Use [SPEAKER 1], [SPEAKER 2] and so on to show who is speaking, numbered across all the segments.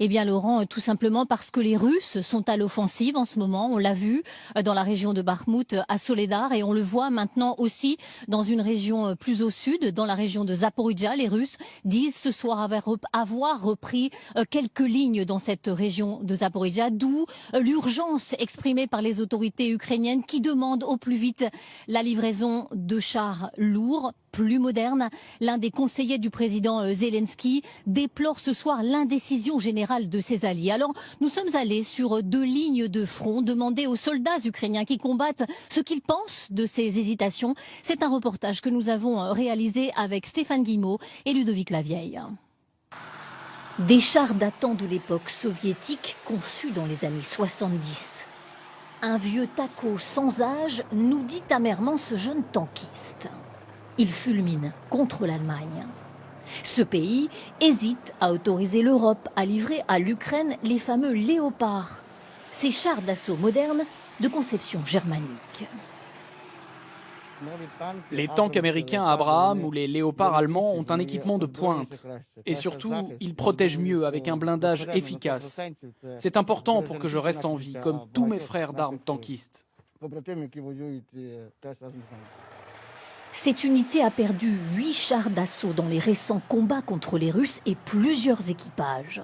[SPEAKER 1] Eh bien Laurent, tout simplement parce que les Russes sont à l'offensive en ce moment. On l'a vu dans la région de Bakhmout à Soledar et on le voit maintenant aussi dans une région plus au sud, dans la région de Zaporijia. Les Russes disent ce soir avoir repris quelques lignes dans cette région de Zaporijia, d'où l'urgence exprimée par les autorités ukrainiennes qui demandent au plus vite la livraison de chars lourds, plus modernes. L'un des conseillers du président Zelensky déplore ce soir l'indécision générale de ses alliés. Alors, nous sommes allés sur 2 lignes de front, demander aux soldats ukrainiens qui combattent ce qu'ils pensent de ces hésitations. C'est un reportage que nous avons réalisé avec Stéphane Guillemot et Ludovic Lavieille. Des chars datant de l'époque soviétique conçus dans les années 70. Un vieux taco sans âge, nous dit amèrement ce jeune tankiste. Il fulmine contre l'Allemagne. Ce pays hésite à autoriser l'Europe à livrer à l'Ukraine les fameux Léopards, ces chars d'assaut modernes de conception germanique.
[SPEAKER 2] Les tanks américains Abraham ou les Léopards allemands ont un équipement de pointe. Et surtout, ils protègent mieux avec un blindage efficace. C'est important pour que je reste en vie, comme tous mes frères d'armes tankistes.
[SPEAKER 1] Cette unité a perdu 8 chars d'assaut dans les récents combats contre les Russes et plusieurs équipages.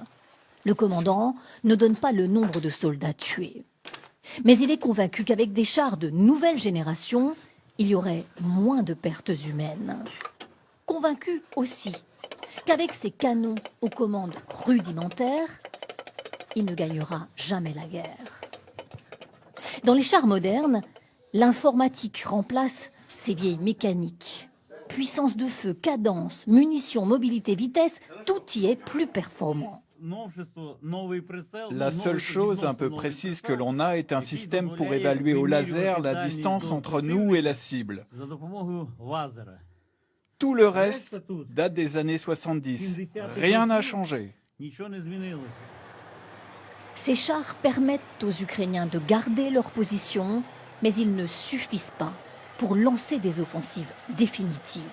[SPEAKER 1] Le commandant ne donne pas le nombre de soldats tués. Mais il est convaincu qu'avec des chars de nouvelle génération, il y aurait moins de pertes humaines. Convaincu aussi qu'avec ses canons aux commandes rudimentaires, il ne gagnera jamais la guerre. Dans les chars modernes, l'informatique remplace ces vieilles mécaniques. Puissance de feu, cadence, munitions, mobilité, vitesse, tout y est plus performant.
[SPEAKER 3] La seule chose un peu précise que l'on a est un système pour évaluer au laser la distance entre nous et la cible. Tout le reste date des années 70. Rien n'a changé.
[SPEAKER 1] Ces chars permettent aux Ukrainiens de garder leur position, mais ils ne suffisent pas pour lancer des offensives définitives.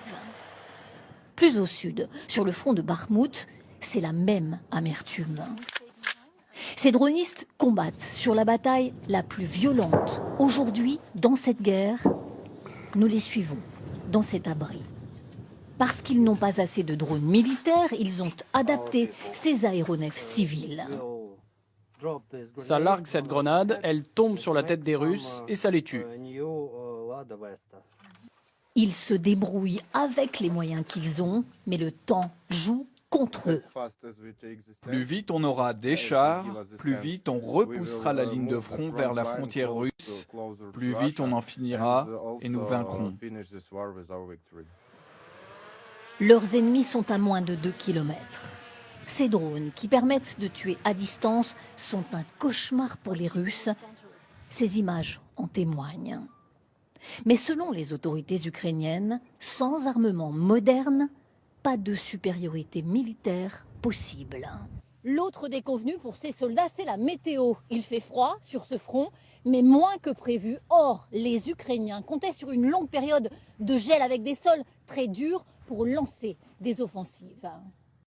[SPEAKER 1] Plus au sud, sur le front de Bakhmout, c'est la même amertume. Ces dronistes combattent sur la bataille la plus violente. Aujourd'hui, dans cette guerre, nous les suivons dans cet abri. Parce qu'ils n'ont pas assez de drones militaires, ils ont adapté ces aéronefs civils.
[SPEAKER 2] Ça largue cette grenade, elle tombe sur la tête des Russes et ça les tue.
[SPEAKER 1] Ils se débrouillent avec les moyens qu'ils ont, mais le temps joue contre eux.
[SPEAKER 3] Plus vite on aura des chars, plus vite on repoussera la ligne de front vers la frontière russe, plus vite on en finira et nous vaincrons.
[SPEAKER 1] Leurs ennemis sont à moins de 2 kilomètres. Ces drones qui permettent de tuer à distance sont un cauchemar pour les Russes. Ces images en témoignent. Mais selon les autorités ukrainiennes, sans armement moderne, pas de supériorité militaire possible. L'autre déconvenu pour ces soldats, c'est la météo. Il fait froid sur ce front, mais moins que prévu. Or, les Ukrainiens comptaient sur une longue période de gel avec des sols très durs pour lancer des offensives.